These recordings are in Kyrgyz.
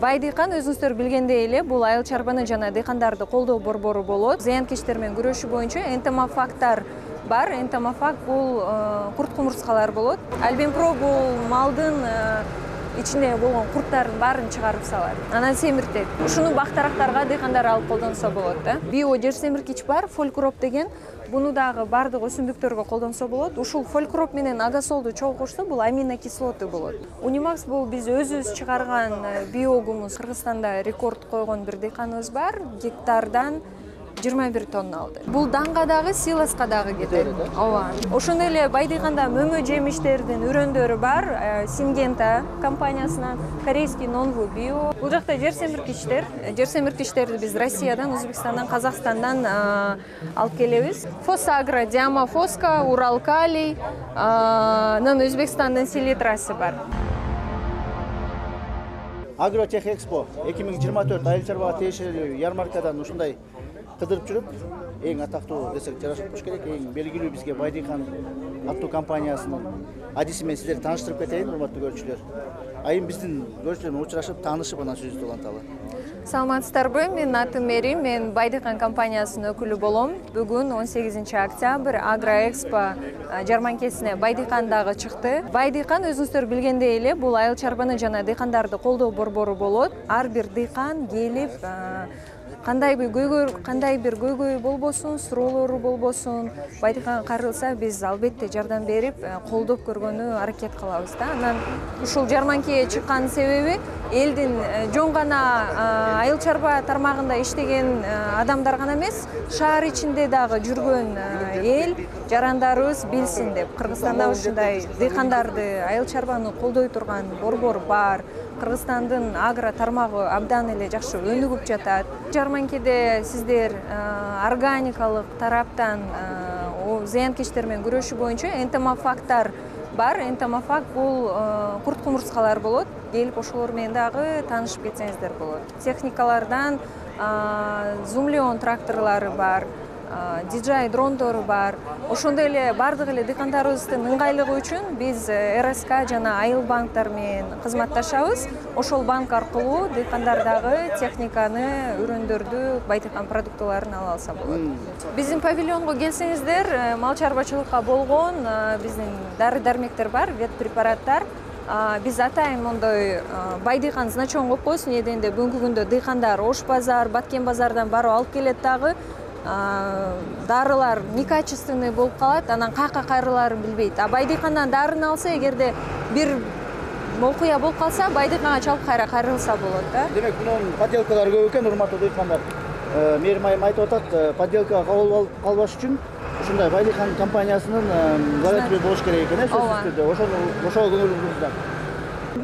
Байдыйкан өзүңүздөр билгендей эле бул айыл чарбаны жана дыйкандарды колдоо борбору болот. Зыянкечтер менен күрөшүү боюнча энтомофагтар бар. Энтомофаг бул курт кумурскалар болот. Альбинпро бул малдын ичинде болгон курттардын баарын чыгарып салат. Анан семиртет. Ушуну бактарактарга дыйкандар алып колдонсо болот да. Био жер семирткич бар, фолькроп деген. Буну дагы бардык өсүмдүктөргө колдонсо болот. Ушул фолькроп менен агасолду чогултса бул аминокислоты болот. Унимакс бул биз өзүбүз чыгарган биогумуз. Кыргызстанда рекорд койгон бир дыйканыбыз бар. Гектардан 21 тонна алды. Бул данга дагы, силоска дагы кетет. Ооба. Ошондой эле Байдыйканда мөмө жемиштердин үрөндөрү бар. Сингента компаниясынан, корейский Нонву био. Бул жакта жер семирткичтер. Жер семирткичтерди биз Россиядан, Өзбекстандан, Казакстандан алып келебиз. Фосагро, Диама Фоска, Урал Калий, анан Өзбекстандын селитрасы бар. Агротех Экспо 2024 айыл чарбага тиешелүү ярмаркадан ушундай кыдырып жүрүп, эң атактуу десек жарашып болуш керек, эң белгилүү бизге Байдыйкан аттуу компаниясынын адиси менен сиздерди тааныштырып кетейин, урматтуу көрүүчүлөр. Айым биздин көрүүчүлөр менен учурашып, таанышып, анан сөздү уланталы. Саламатсыздарбы, менин атым Мери, мен Байдыйкан компаниясынын өкүлү болом. Бүгүн 18 октябрь Агроэкспо жарманкесине Байдыйкандагы чыкты. Байдыйкан өзүңүздөр билгендей эле бул айыл чарбаны жана дыйкандарды колдоо борбору болот. Ар бир дыйкан келип кандай бир көйгөй болбосун, суроолору болбосун, Байдыйканга кайрылса биз албетте жардам берип, колдоп көргөнү аракет кылабыз да. Анан ушул жарманкеге чыккан себеби элдин жон гана айыл чарба тармагында иштеген адамдар гана эмес, шаар ичинде дагы жүргөн эл жарандарыбыз билсин деп. Кыргызстанда ушундай дыйкандарды, айыл чарбаны колдой турган борбор бар. Кыргызстандын агро тармагы абдан эле жакшы өнүгүп жатат. Жарманкеде сиздер органикалык тараптан зыянкечтер менен күрөшүү боюнча энтомофагтар бар. Энтомофаг бул курт кумурскалар болот. Келип ошолор менен дагы таанышып кетсеңиздер болот. Техникалардан зумлеон тракторлору бар, DJI дрондору бар. Ошондой эле бардык эле дыйкандарыбыздын ыңгайлыгы үчүн биз РСК жана Айыл банктар менен кызматташабыз. Ошол банк аркылуу дыйкандар дагы техниканы, үрөндөрдү, Байдыйкан продуктыларын ала алса болот. Биздин павильонго келсеңиздер, мал чарбачылыкка болгон биздин дары-дармектер бар, вет препараттар. Биз атайын мондой Байдыйкан значогун коюп койсун, эденде бүгүнкү күндө дыйкандар Ош базар, Баткен базардан барып алып келет дагы. Дарылар некачественный болуп калат, анан каяка кайрылаарын билбейт. Байдыйкандан дарын алса, эгерде бир окуя болуп калса, Байдыйканга чалып кайрылса болот да. Демек, мунун подделкалары көп экен, урматтуу дыйкандар. Мээрим айым айтып атат, подделка кабыл алып калбаш үчүн ушундай Байдыйкан компаниясынын логотипи болуш керек экен, сөзсүз түрдө. Ошого көңүл буруңуздар.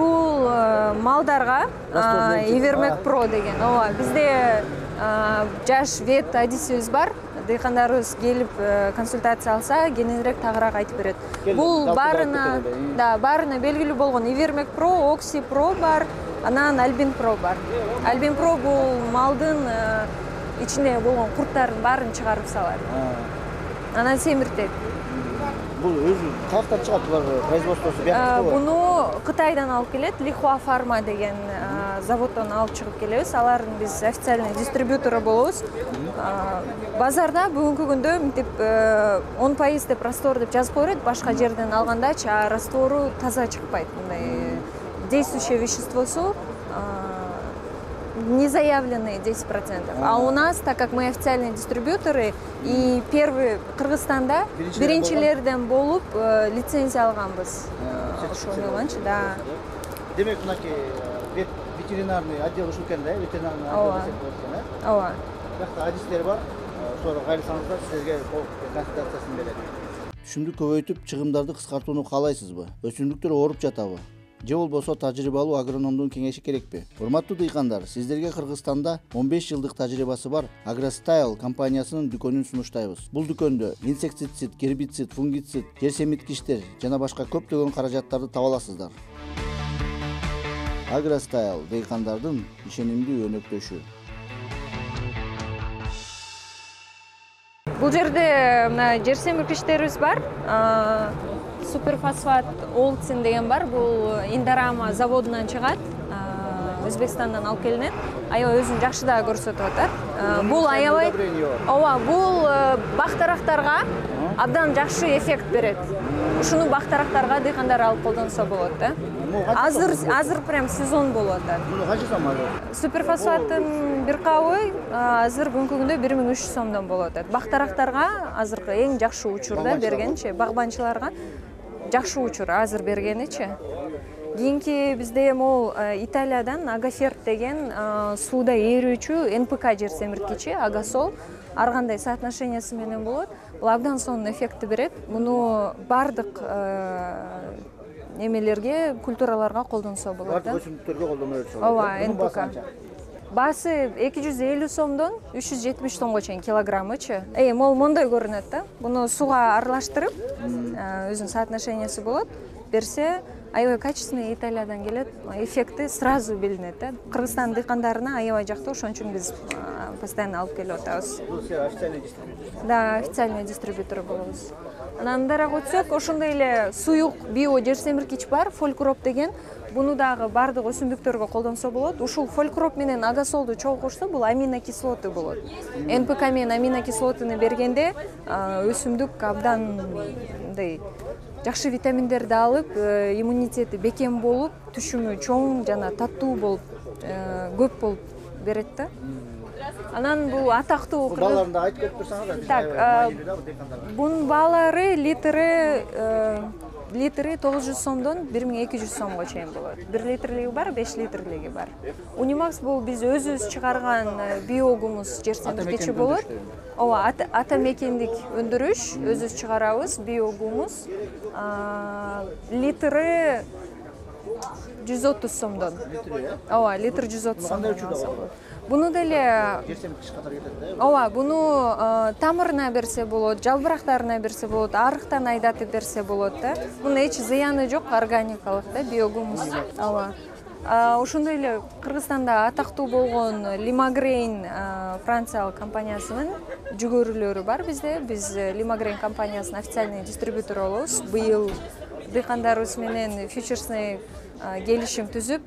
Бул малдарга Ивермек Про деген. Ооба, бизде жаш вет адисибиз бар. Дыйкандарыбыз келип консультация алса, кененирээк тагыраак айтып берет. Бул баарына белгилүү болгон Ивермек Про, Окси Про бар, анан Альбин Про бар. Альбин Про бул малдын ичинде болгон курттардын баарын чыгарып салат. Анан семиртет. Бул өзү каяктан чыгат булар производствосу бияктыкы? Буну Кытайдан алып келет, Лихуа Фарма деген заводдон алып чыгып келебиз. Алардын биз официальный дистрибьютору болобуз. Базарда бүгүнкү күндө мынтип 10% деп раствор деп жазып коет, башка жерден алгандачы раствору таза чыкпайт. Мындай действующее веществосу не заявленные 10%. А у нас, так как мы официальные дистрибьюторы, и первый Кыргызстанда биринчилерден болуп лицензия алганбыз. Ошондойгончу, да. Демек, мынакей ветеринарный отдел ушул экен да, ветеринарный отдел десек болот экен, э? Ооба. Бияқта адистер бар, ошолорго кайрылсаңыздар силерге консультациясын берет. Түшүмдү көбөйтүп, чыгымдарды кыскартууну каалайсызбы? Өсүмдүктөр ооруп жатабы? Же болбосо тажрыйбалуу агрономдун кеңеши керекпи? Урматтуу дыйкандар, сиздерге Кыргызстанда 15 жылдык тажрыйбасы бар Агростайл компаниясынын дүкөнүн сунуштайбыз. Бул дүкөндө инсектицид, гербицид, фунгицид, жер семирткичтер жана башка көптөгөн каражаттарды таба аласыздар. Агростайл дыйкандардын ишенимдүү өнөктөшү. Бул жерде жер семирткичтерибиз бар. Суперфосфат Олцин деген бар. Бул Индорама заводунан чыгат. Өзбекстандан алып келинет. Аябай өзүн жакшы да көрсөтүп атат. Бул аябай ооба, бул бактарактарга абдан жакшы эффект берет. Ушуну бактарактарга дыйкандар алып колдонсо болот да. Азыр прям сезон болуп атат. Муну канча сом алат? Суперфосфаттын бир кабы азыр бүгүнкү күндө 1300 сомдон болуп атат. Бактарактарга азыркы эң жакшы учурда бергенчи, багбанчыларга жакшы учур азыр бергеничи. Кийинки бизде могу Италиядан Агаферт деген сууда ээрүүчү НПК жер семирткичи, агасол ар кандай соотношениясы менен болот. Бул абдан сонун эффектти берет. Муну бардык немелерге, культураларга колдонсо болот да. Бардык өсүмдүктөргө колдоно берсе болот. Ооба, НПК. Баасы 250 сомдон 370 сомго чейин килограммычы. Могу мондой көрүнөт да. Буну сууга аралаштырып, өзүнүн соотношениясы болот. Берсе, аябай качественный Италиядан келет. Эффекти сразу билинет да. Кыргызстан дыйкандарына аябай жактуу, ошон үчүн биз постоянно алып келип атабыз. Бул официальный дистрибьютор. Да, официальный дистрибьютор болобуз. Анан андарак өтсөк, ошондой эле суюк био жер семирткич бар, фолькроп деген. Буну дагы бардык өсүмдүктөргө колдонсо болот. Ушул фолькроп менен агасолду чогуу кошсо, бул аминокислоты болот. НПК менен аминокислотуну бергенде өсүмдүк абдан мындай жакшы витаминдерди алып, иммунитети бекем болуп, түшүмү чоң жана таттуу болуп, көп болуп берет да. Анан бул атактуу Бааларын да айтып кетип турсаңыз. Так, бунун баалары литри 900 сомдон 1200 сомго чейин болот. 1 литрлиги бар, 5 литрлиги бар. Унимакс бул биз өзүбүз чыгарган биогумус жер семирткичи болот. Ооба, ата мекендик өндүрүш, өзүбүз чыгарабыз, биогумус. Литри 130 сомдон. Ооба, литр 130 сомдон. Буну деле Жер семирткич катары кетет да. ооба, буну тамырына берсе болот, жалбырактарына берсе болот, арыктан айдатып берсе болот да. Мунун эч зыяны жок, органикалык да, биогумус. Ооба. Ошондой эле Кыргызстанда атактуу болгон Limagrein Франциялык компаниясынын жүгөрүлөрү бар бизде. Биз Limagrein компаниясынын официальный дистрибьютору болобуз. Быйыл дыйкандарыбыз менен фьючерсный келишим түзүп,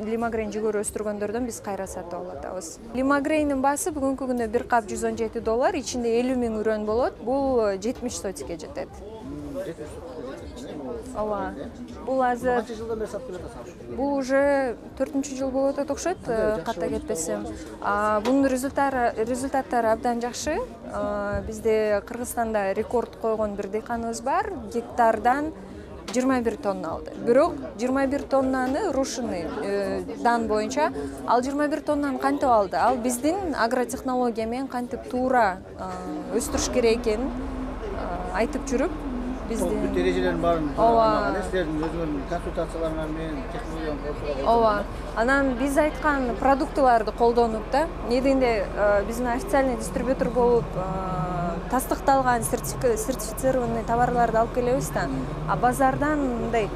Limagrein жүгөрү өстүргөндөрдөн биз кайра сатып алып атабыз. Limagreiндин баасы бүгүнкү күндө бир кап $117, ичинде 50 000 үрөн болот. Бул 70 сотикке жетет. Ооба. Бул азыр Канча жылдан бери сатып жатасыз? бул уже 4-чү жыл болуп атат окшойт, ката кетпесем. Бунун результаттары абдан жакшы. Бизде Кыргызстанда рекорд койгон бир дыйканыбыз бар. Гектардан 21 тонна алды. Бирок 21 тоннаны рушный дан боюнча, ал 21 тоннаны кантип алды? Ал биздин агротехнология менен кантип туура өстүрүш керек экенин айтып жүрүп, биздин Тережелерин баарын ооба, силердин өзүңөрдүн консультацияларыңар менен технологияны колдонуп. ооба. Анан биз айткан продуктыларды колдонуп да, недегенде биздин официальный дистрибьютор болуп тастыкталган сертифицированный товарларды алып келебиз да. Базардан мындай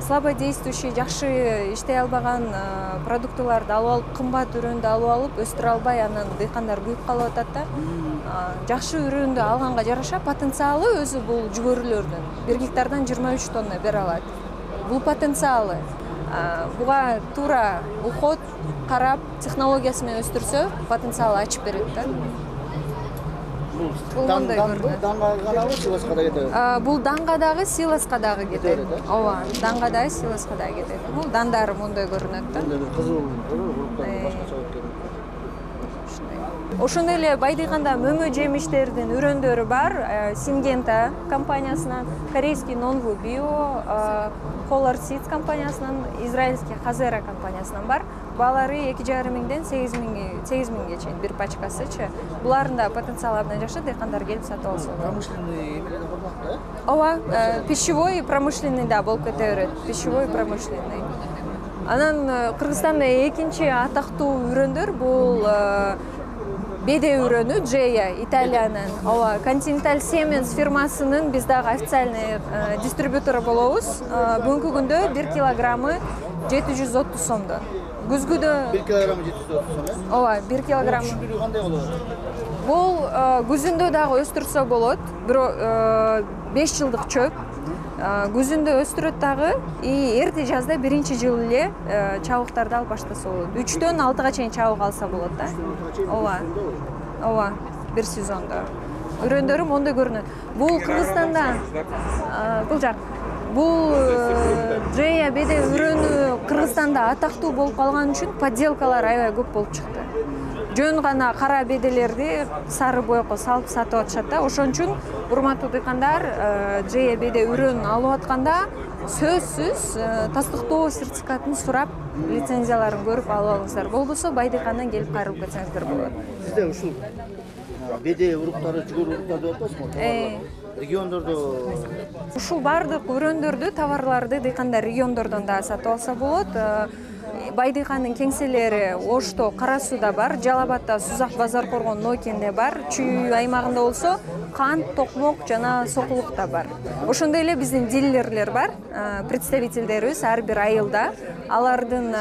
слабодействующий, жакшы иштей албаган продуктыларды алып алып, кымбат үрөндү алып алып, өстүрө албай, анан дыйкандар күйүп калып атат да. Жакшы үрөндү алганга жараша потенциалы өзү бул жүгөрүлөрдүн 1 гектардан 23 тонна бере алат. Бул потенциалы. Буга туура уход карап, технологиясы менен өстүрсө, потенциалы ачып берет да. Бул мындай көрүнөт. Данга гана силоска да кетет. Бул данга дагы, силоска дагы кетет. Ооба, данга дагы, силоска дагы кетет. Бул дандары мындай көрүнөт да. Кызыл уруктан башкача болуп кетет. Ошондой эле Байдыйканда мөмө жемиштердин үрөндөрү бар. Сингента компаниясынан, корейский Nonvu Bio, Polar Seeds компаниясынан, израильский Hazera компаниясынан бар. Баалары 2,5 миңден 8 миңге чейин бир пачкасычы. Булардын да потенциалы абдан жакшы, дыйкандар келип сатып алса болот. Промышленный эмелерде болмак да? Ооба, пищевой и промышленный да болуп кете берет. Пищевой и промышленный. Анан Кыргызстанда экинчи атактуу үрөндөр бул беде үрөнү Джея, Италиянын. Ооба, Continental Siemens фирмасынын биз дагы официальный дистрибьютору болобуз. Бүгүнкү күндө 1 килограммы 730 сомдон. Күзгүдө 1 килограммы 730 сом. Ооба, 1 килограмм. Түшүндүрүү кандай болот? Бул күзүндө дагы өстүрсө болот. Бирок 5 жылдык чөп. күзүндө өстүрөт дагы, и эрте жазда биринчи жылы эле чабыктарды алып баштаса болот. 3-төн 6-га чейин чабык алса болот да. Ооба, бир сезондо. Үрөндөрү мондой көрүнөт. Бул Кыргызстанда бул жак. Бул Джея беде үрөнү Кыргызстанда атактуу болуп калган үчүн подделкалар аябай көп болуп чыкты. Жөн гана кара беделерди сары боекко салып сатып атышат да. Ошон үчүн урматтуу дыйкандар Джея беде үрөнүн алып атканда сөзсүз тастыктоо сертификатын сурап, лицензияларын көрүп алып алыңыздар. Болбосо Байдыкандан келип кайрылып кетсеңиздер болот. Сизде ушул беде уруктары, жүгөр уруктары деп атпайсызбы? Региондордо ушул бардык өрөөндөрдү, товарларды дыйкандар региондордон да сатып алса болот. Байдыкандын кеңселери Ошто, Кара Сууда бар, Жалал Абадда, Сузак, Базар Коргон, Нокенде бар, Чүй аймагында болсо Кант, Токмок жана Сокулукта бар. Ошондой эле биздин дилерлер бар, представительдерибиз ар бир айылда. Алардын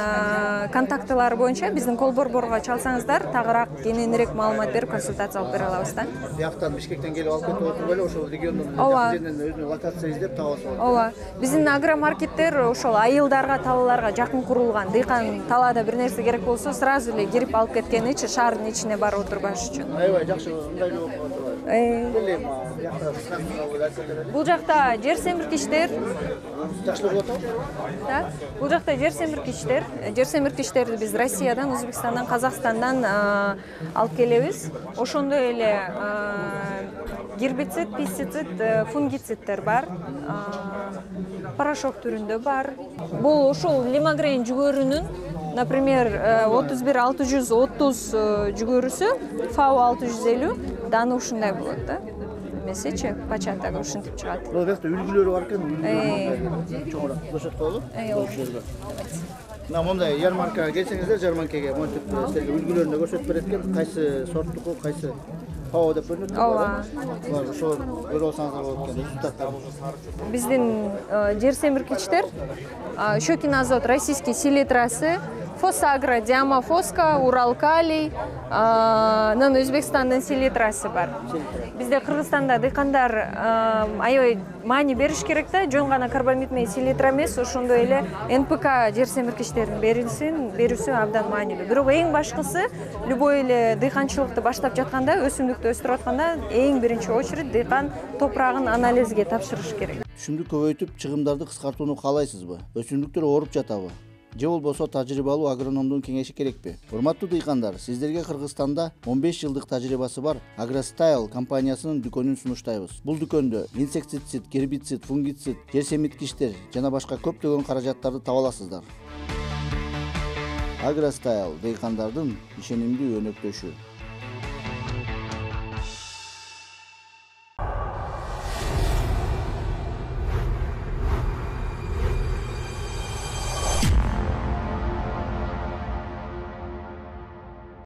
контактылары боюнча биздин колборборго чалсаңыздар, тагыраак кененирээк маалымат берип, консультация алып бере алабыз да. Бияктан Бишкектен келип алып кетип отуруп эле ошол региондон жерден өзүнүн локация издеп таап алса болот. Ооба. Биздин агромаркеттер ошол айылдарга, талааларга жакын курулган. Дыйкан талаада бир нерсе керек болсо, сразу эле кирип алып кеткеничи шаардын ичине барып отурбаш үчүн. Аябай жакшы, мындай болуп атат. Бул жакта жер семиркичтер. Жакшы болуп атат. Бул жакта жер семиркичтер. Жер семиркичтерди биз Россиядан, Өзбекстандан, Казакстандан алып келебиз. Ошондой эле гербицид, пестицид, фунгицидтер бар. Порошок түрүндө бар. Бул ошол лимагрейн жүгөрүнүн, например, 31630 жүгөрүсү, FAO 650, даны ушундай болот да. Эмесечи, пачатага ушинтип чыгат. Бул жакта үлгүлөрү бар экен, чоңураак көрсөтүп коелу. Мына мондай ярмаркага келсеңиздер, жарманкеге монтип силерге үлгүлөрүн да көрсөтүп берет экен, кайсы сорттуку, кайсы FAO деп көрүнөт. Ооба. Ошол көрүп алсаңыздар болот экен, результаттар. Биздин жер семиркичтер Щекин Азот, Российский селитрасы, Фосагро, Диамофоска, Уралкалий, Өзбекстандын селитрасы бар. Бизде Кыргызстанда дыйкандар аябай маани бериш керек да, жөн гана карбамидный селитра эмес, ошондой эле НПК жер семиркичтерин берүүсү абдан маанилүү. Бирок эң башкысы, любой эле дыйканчылыкты баштап жатканда, өсүмдүктү өстүрүп атканда, эң биринчи очередь дыйкан топурагын анализге тапшырыш керек. Түшүмдү көбөйтүп, чыгымдарды кыскартууну каалайсызбы? Өсүмдүктөр ооруп жатабы? Же болбосо тажрыйбалуу агрономдун кеңеши керекпи? Урматтуу дыйкандар, сиздерге Кыргызстанда 15 жылдык тажрыйбасы бар Агростайл компаниясынын дүкөнүн сунуштайбыз. Бул дүкөндө инсектицид, гербицид, фунгицид, жер семирткичтер жана башка көптөгөн каражаттарды таба аласыздар. Агростайл дыйкандардын ишенимдүү өнөктөшү.